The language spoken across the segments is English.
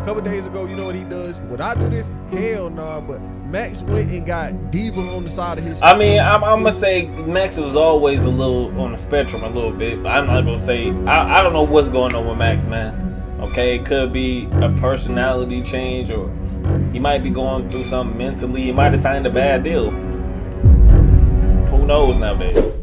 couple days ago, you know what he does? Would I do this? Hell nah, but Max went and got Diva on the side of his... I mean, I'm gonna say Max was always a little on the spectrum a little bit, but I'm not gonna say, I don't know what's going on with Max, man. Okay, it could be a personality change, or he might be going through something mentally. He might have signed a bad deal. Who knows nowadays?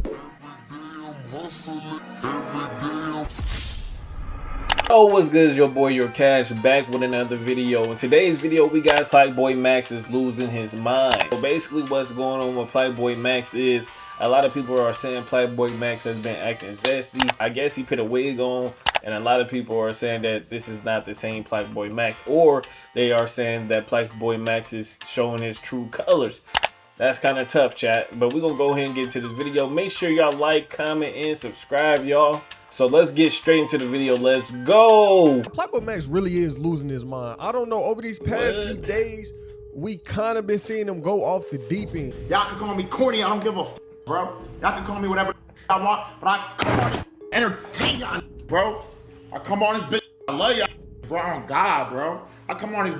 Oh, what's good? It's your boy, your Cash, back with another video. In today's video, we got PlaqueBoyMax is losing his mind. So basically, what's going on with PlaqueBoyMax is a lot of people are saying PlaqueBoyMax has been acting zesty. I guess he put a wig on, and a lot of people are saying that this is not the same PlaqueBoyMax, or they are saying that PlaqueBoyMax is showing his true colors. That's kind of tough, chat, but we're gonna go ahead and get into this video. Make sure y'all like, comment, and subscribe, y'all. So let's get straight into the video. Let's go. PlaqueBoyMax really is losing his mind. I don't know, over these past few days, we kind of been seeing him go off the deep end. Y'all can call me corny, I don't give a f, bro. Y'all can call me whatever I want, but I come on this entertain y'all, bro. I come on this bitch, I love y'all, bro. On God, bro. I come on this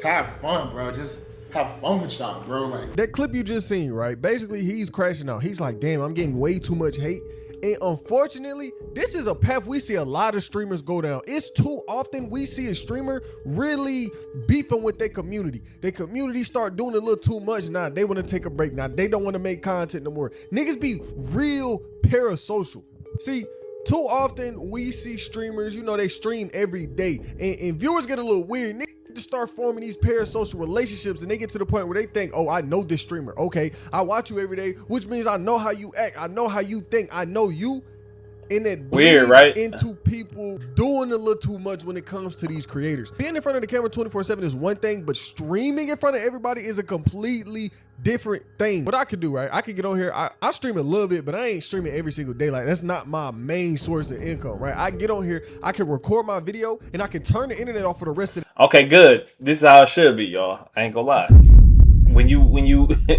to have fun, bro. Just have fun with y'all, bro. Like that clip you just seen, right? Basically, he's crashing out. He's like, damn, I'm getting way too much hate. And unfortunately, this is a path we see a lot of streamers go down. It's too often we see a streamer really beefing with their community. Their community start doing a little too much. Now they want to take a break. Now they don't want to make content no more. Niggas be real parasocial. See, too often we see streamers, you know, they stream every day, and viewers get a little weird. Niggas to start forming these parasocial relationships, and they get to the point where they think, oh, I know this streamer. Okay, I watch you every day, which means I know how you act, I know how you think, I know you. And it bleeds right? into people doing a little too much when it comes to these creators. Being in front of the camera 24/7 is one thing, but streaming in front of everybody is a completely different thing. What I could do, right? I could get on here. I stream a little bit, but I ain't streaming every single day. Like, that's not my main source of income, right? I get on here, I can record my video, and I can turn the internet off for the rest of the... Okay, good. This is how it should be, y'all. I ain't gonna lie. When you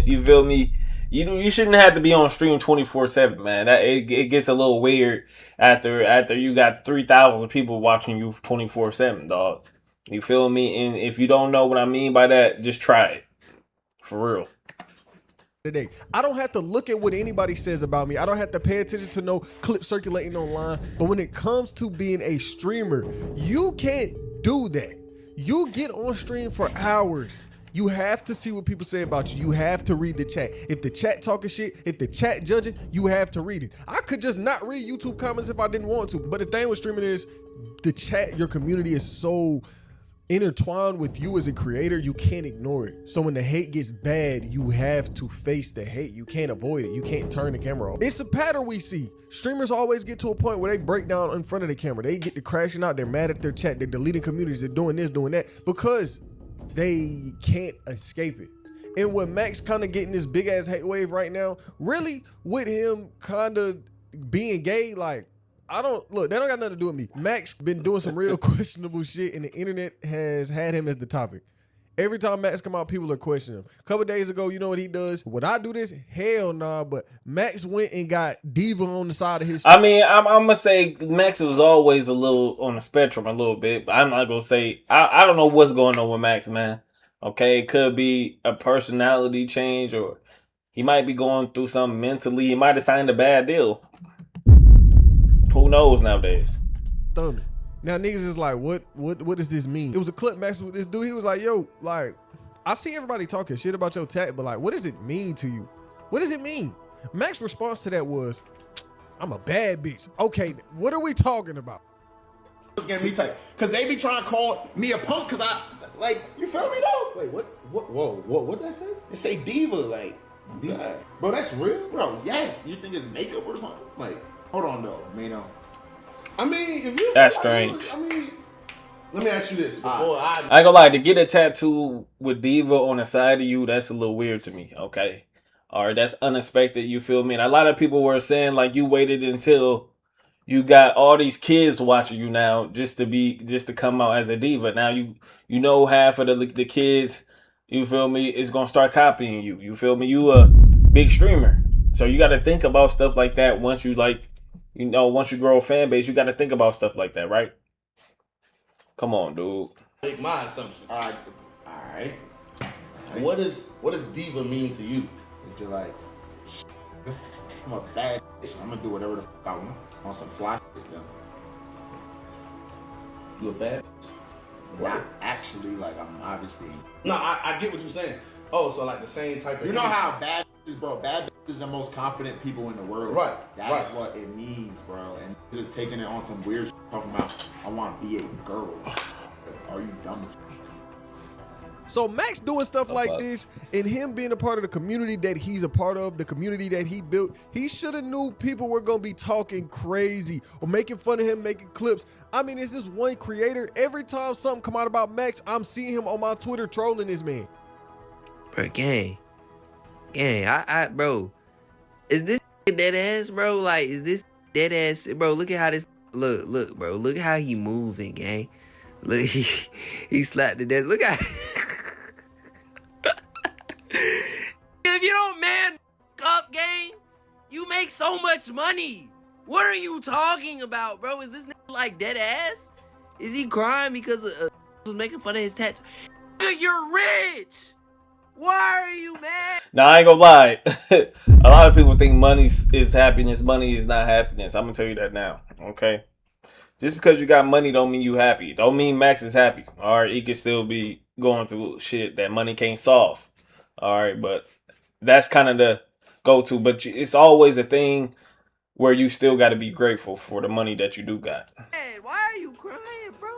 you feel me? You shouldn't have to be on stream 24/7, man. It gets a little weird after you got 3,000 people watching you 24/7, dog. You feel me? And if you don't know what I mean by that, just try it. For real. Today, I don't have to look at what anybody says about me. I don't have to pay attention to no clips circulating online. But when it comes to being a streamer, you can't do that. You get on stream for hours. You have to see what people say about you. You have to read the chat. If the chat talking shit, if the chat judging, you have to read it. I could just not read YouTube comments if I didn't want to. But the thing with streaming is the chat, your community is so intertwined with you as a creator, you can't ignore it. So when the hate gets bad, you have to face the hate. You can't avoid it. You can't turn the camera off. It's a pattern we see. Streamers always get to a point where they break down in front of the camera. They get to crashing out. They're mad at their chat. They're deleting communities. They're doing this, doing that, because they can't escape it. And with Max kind of getting this big ass hate wave right now, really with him kind of being gay, like, I don't, look, that don't got nothing to do with me. Max been doing some real questionable shit, and the internet has had him as the topic. Every time Max come out, people are questioning him. A couple days ago, you know what he does? Would I do this? Hell nah, but Max went and got Diva on the side of his... I mean, I'm gonna say Max was always a little on the spectrum a little bit, but I'm not gonna say, I don't know what's going on with Max, man. Okay, it could be a personality change, or he might be going through something mentally. He might have signed a bad deal. Who knows nowadays? Stomach. Now niggas is like, what does this mean? It was a clip Max with this dude. He was like, yo, like, I see everybody talking shit about your tag, but like, what does it mean to you? What does it mean? Max's response to that was, I'm a bad bitch. Okay, what are we talking about? it's getting me tight, cause they be trying to call me a punk, cause I, like, you feel me though? Wait, what did that say? It say diva, like, diva. Bro, that's real, bro. Yes, you think it's makeup or something? Like, hold on though, Mano. I mean, if you, that's strange. I mean, let me ask you this before I ain't gonna lie, to get a tattoo with Diva on the side of you, that's a little weird to me. Okay, all right, that's unexpected. You feel me? And a lot of people were saying like you waited until you got all these kids watching you now just to come out as a diva. Now you know half of the kids, you feel me, is gonna start copying you. You feel me? You a big streamer, so you got to think about stuff like that once you like. You know, once you grow a fan base, you got to think about stuff like that, right? Come on, dude. Make my assumption. All right. What does diva mean to you? That you're like, I'm a bad bitch. I'm gonna do whatever the fuck I want some fly shit, yo. You a bad bitch? Not actually, like I'm obviously. No, I get what you're saying. Oh, so like the same type of. You know how bad bitches, bro? Bad bitches are the most confident people in the world. Right. That's what it means, bro. And just taking it on some weird shit, talking about I want to be a girl. Are you dumb as fuck? So Max doing stuff like this and him being a part of the community that he's a part of, the community that he built, he should have knew people were going to be talking crazy or making fun of him, making clips. I mean, it's this one creator. Every time something come out about Max, I'm seeing him on my Twitter trolling this man. Bro, gang, bro, is this dead ass, bro? Like, is this dead ass, bro? Look at how this, look, bro, look at how he moving, gang. Look, he slapped the desk. Look at. If you don't man up, gang, you make so much money. What are you talking about, bro? Is this nigga like dead ass? Is he crying because was making fun of his tattoo? You're rich. Why are you mad? Now, I ain't gonna lie. A lot of people think money is happiness. Money is not happiness. I'm gonna tell you that now, okay? Just because you got money don't mean you happy. Don't mean Max is happy. All right, he could still be going through shit that money can't solve. All right, but that's kind of the go-to. But it's always a thing where you still got to be grateful for the money that you do got. Hey, why are you crying, bro?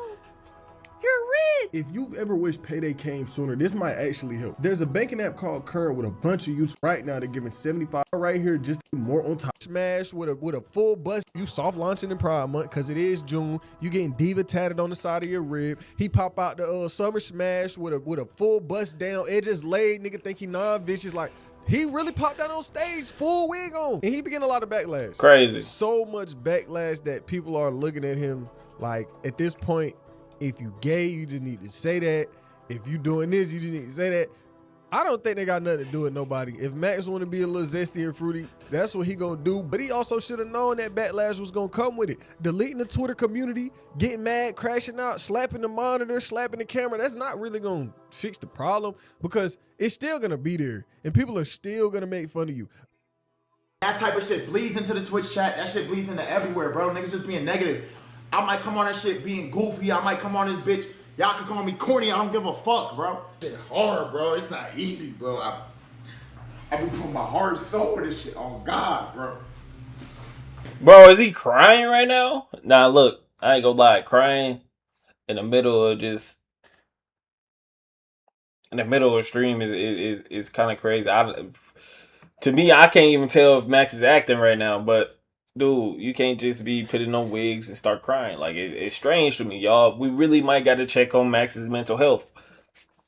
You're rich. If you've ever wished payday came sooner, this might actually help. There's a banking app called Current with a bunch of use right now. They're giving 75 right here, just more on top. Smash with a full bust. You soft launching in Pride Month because it is June. You getting diva tatted on the side of your rib. He pop out the summer smash with a full bust down, edges laid. Nigga think he non-vicious. Like, he really popped out on stage, full wig on, and he be getting a lot of backlash. Crazy. So much backlash that people are looking at him like, at this point, if you gay, you just need to say that. If you doing this, you just need to say that. I don't think they got nothing to do with nobody. If Max want to be a little zesty and fruity, that's what he gonna do. But he also should have known that backlash was gonna come with it. Deleting the Twitter community, getting mad, crashing out, slapping the monitor, slapping the camera, that's not really gonna fix the problem because it's still gonna be there and people are still gonna make fun of you. That type of shit bleeds into the Twitch chat. That shit bleeds into everywhere, bro. Niggas just being negative. I might come on that shit being goofy. I might come on this bitch. Y'all can call me corny. I don't give a fuck, bro. It's hard, bro. It's not easy, bro. I be putting my heart and soul in this shit on God, bro. Bro, is he crying right now? Nah, look, I ain't gonna lie. Crying in the middle of a stream is kind of crazy. To me, I can't even tell if Max is acting right now, but dude, you can't just be putting on wigs and start crying. Like, it's strange to me, y'all. We really might got to check on Max's mental health.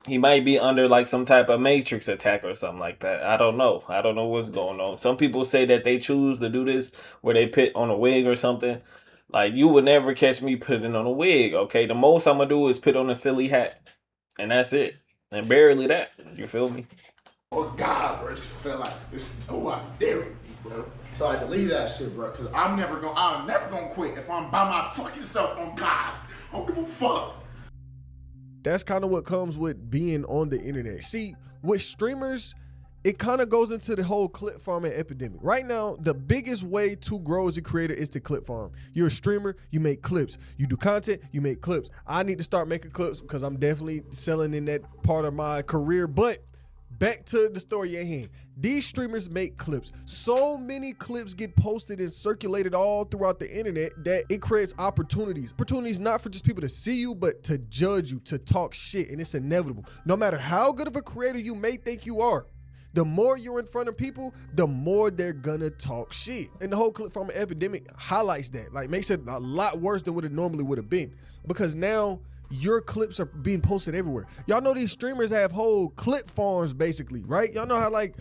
He might be under like some type of matrix attack or something like that. I don't know. I don't know what's going on. Some people say that they choose to do this where they put on a wig or something. Like, you would never catch me putting on a wig, okay? The most I'm going to do is put on a silly hat. And that's it. And barely that. You feel me? Oh, God, bro. It felt like it's who I dare me, bro. So I deleted that shit, bro, because I'm never gonna quit if I'm by my fucking self on God. I don't give a fuck. That's kind of what comes with being on the internet. See, with streamers, it kind of goes into the whole clip farming epidemic. Right now, the biggest way to grow as a creator is to clip farm. You're a streamer, you make clips. You do content, you make clips. I need to start making clips because I'm definitely selling in that part of my career. But back to the story at hand. These streamers make clips. So many clips get posted and circulated all throughout the internet that it creates opportunities. Opportunities not for just people to see you, but to judge you, to talk shit, and it's inevitable. No matter how good of a creator you may think you are, the more you're in front of people, the more they're gonna talk shit. And the whole clip farming epidemic highlights that, like makes it a lot worse than what it normally would have been. Because now your clips are being posted everywhere. Y'all know these streamers have whole clip farms basically, right? Y'all know how like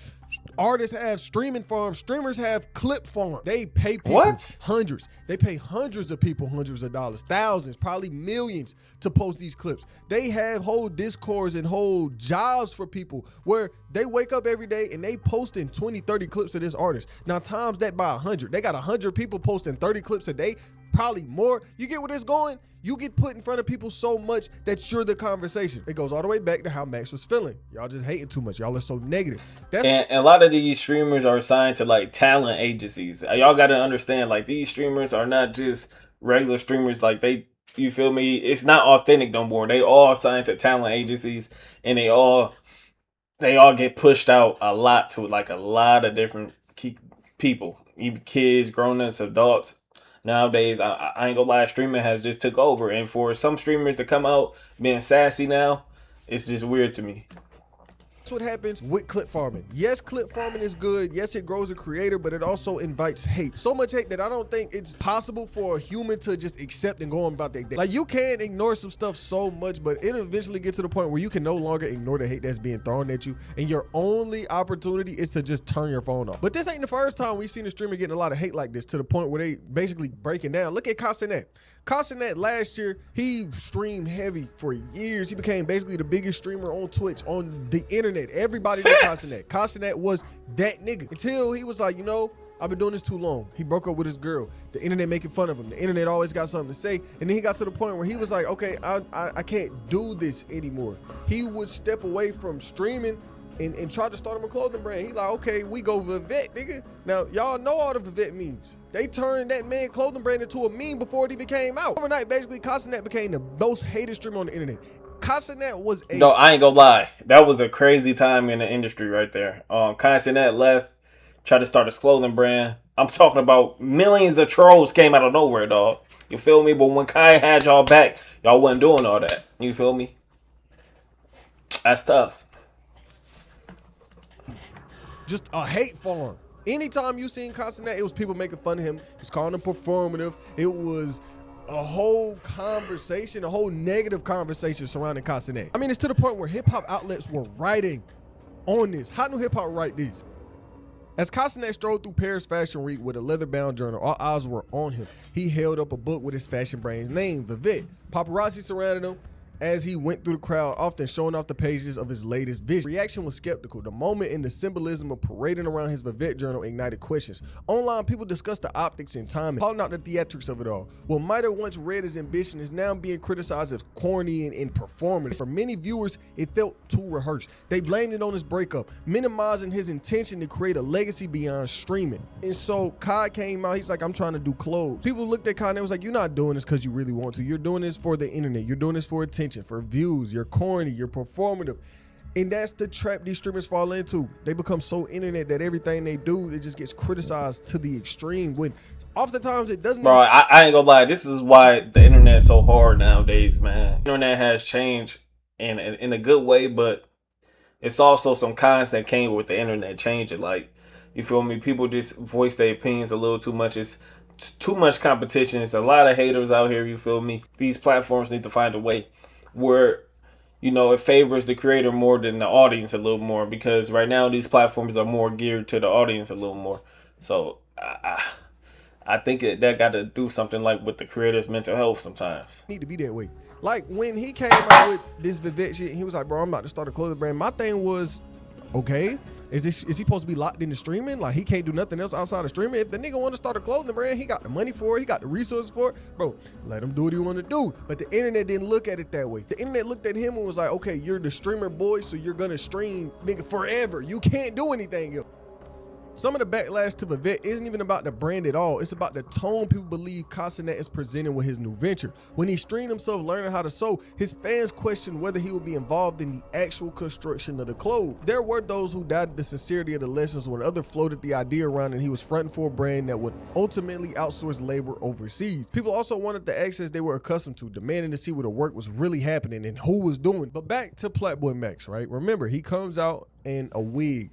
artists have streaming farms, streamers have clip farms. They pay people hundreds. They pay hundreds of people hundreds of dollars, thousands, probably millions to post these clips. They have whole discords and whole jobs for people where they wake up every day and they posting 20, 30 clips of this artist. Now times that by 100. They got 100 people posting 30 clips a day. probably more. You get where it's going? You get put in front of people so much that you're the conversation. It goes all the way back to how Max was feeling. Y'all just hating too much. Y'all are so negative. And a lot of these streamers are assigned to like talent agencies. Y'all got to understand, like, these streamers are not just regular streamers. Like, you feel me? It's not authentic no more. They all assigned to talent agencies, and they all get pushed out a lot to like a lot of different people, even kids, grown-ups, adults. Nowadays, I ain't gonna lie, streaming has just took over, and for some streamers to come out being sassy now, it's just weird to me. That's what happens with clip farming. Yes, clip farming is good. Yes, it grows a creator, but it also invites hate. So much hate that I don't think it's possible for a human to just accept and go on about their day. Like, you can ignore some stuff so much, but it'll eventually get to the point where you can no longer ignore the hate that's being thrown at you, and your only opportunity is to just turn your phone off. But this ain't the first time we've seen a streamer getting a lot of hate like this, to the point where they basically breaking down. Look at KashTV. KashTV last year, he streamed heavy for years. He became basically the biggest streamer on Twitch, on the internet. Everybody knew KashTV. KashTV was that nigga until he was like, you know, I've been doing this too long. He broke up with his girl. The internet making fun of him. The internet always got something to say. And then he got to the point where he was like, okay, I can't do this anymore. He would step away from streaming and try to start him a clothing brand. He like, okay, we go Vivette, nigga. Now, y'all know all the Vivette memes. They turned that man clothing brand into a meme before it even came out. Overnight, basically, KashTV became the most hated streamer on the internet. KashTV was a... No, I ain't gonna lie. That was a crazy time in the industry right there. KashTV left, tried to start his clothing brand. I'm talking about millions of trolls came out of nowhere, dog. You feel me? But when Kai had y'all back, y'all wasn't doing all that. You feel me? That's tough. Just a hate farm. Anytime you seen KashTV, it was people making fun of him. It was calling him performative. It was a whole conversation, a whole negative conversation surrounding KashTV. I mean, it's to the point where hip-hop outlets were writing on this. How do hip-hop write this? As KashTV strode through Paris Fashion Week with a leather-bound journal, all eyes were on him. He held up a book with his fashion brand's name, Vivette. Paparazzi surrounded him as he went through the crowd, often showing off the pages of his latest vision. Reaction was skeptical. The moment and the symbolism of parading around his Vivette journal ignited questions. Online, people discussed the optics and timing, calling out the theatrics of it all. What might have once read as ambition is now being criticized as corny and performative. For many viewers, it felt too rehearsed. They blamed it on his breakup, minimizing his intention to create a legacy beyond streaming. And so Kai came out, he's like, I'm trying to do clothes. People looked at Kai and they was like, you're not doing this because you really want to. You're doing this for the internet. You're doing this for attention, for views. You're corny, you're performative. And that's the trap these streamers fall into. They become so internet that everything they do, it just gets criticized to the extreme, when oftentimes it doesn't. Bro, I ain't gonna lie. This is why the internet is so hard nowadays, man. The internet has changed in a good way, but it's also some cons that came with the internet changing. Like, you feel me? People just voice their opinions a little too much. It's too much competition. It's a lot of haters out here, you feel me? These platforms need to find a way where, you know, it favors the creator more than the audience a little more, because right now these platforms are more geared to the audience a little more. So I think that got to do something like with the creator's mental health sometimes. Need to be that way. Like when he came out with this Vivette shit, he was like, bro, I'm about to start a clothing brand. My thing was, okay, is he supposed to be locked into streaming? Like, he can't do nothing else outside of streaming? If the nigga want to start a clothing brand, he got the money for it, he got the resources for it, bro, let him do what he want to do. But the internet didn't look at it that way. The internet looked at him and was like, okay, you're the streamer boy, so you're gonna stream, nigga, forever. You can't do anything else. Some of the backlash to Vivette isn't even about the brand at all. It's about the tone people believe KashTV is presenting with his new venture. When he streamed himself learning how to sew, his fans questioned whether he would be involved in the actual construction of the clothes. There were those who doubted the sincerity of the lessons, when others floated the idea around and he was fronting for a brand that would ultimately outsource labor overseas. People also wanted the access they were accustomed to, demanding to see where the work was really happening and who was doing it. But back to PlaqueBoyMax, right? Remember, he comes out in a wig.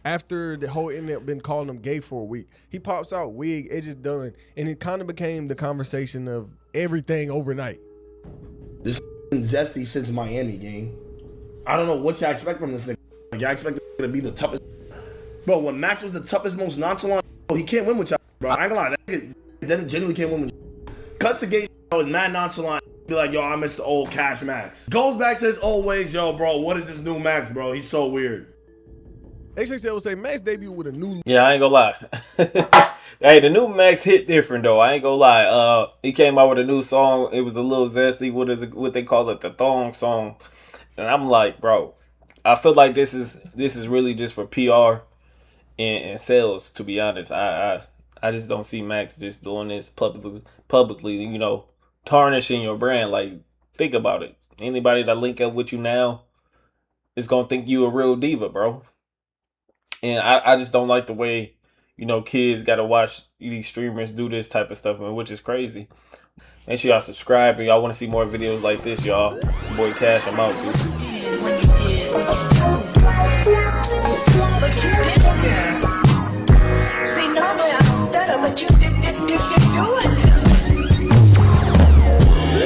After the whole internet been calling him gay for a week, he pops out wig, edges done, and it kind of became the conversation of everything overnight. This Zesty since Miami, gang. I don't know what y'all expect from this nigga. Y'all expect this to be the toughest. Bro, when Max was the toughest, most nonchalant, he can't win with y'all, bro. I ain't gonna lie, that nigga then genuinely can't win with y'all. Cuts the gate, was mad nonchalant. Be like, yo, I miss the old Cash Max. Goes back to his old ways, yo, bro. What is this new Max, bro? He's so weird. XXL would say Max debut with a new... Yeah, I ain't gonna lie. Hey, the new Max hit different though. I ain't gonna lie. He came out with a new song. It was a little zesty. What they call it? The thong song. And I'm like, bro, I feel like this is really just for PR and sales. To be honest, I just don't see Max just doing this publicly. You know, tarnishing your brand. Like, think about it. Anybody that link up with you now is gonna think you a real diva, bro. And I just don't like the way, you know, kids gotta watch these streamers do this type of stuff, man, which is crazy. Make sure y'all subscribe if y'all want to see more videos like this, y'all. Boy Cash, I'm out, dude.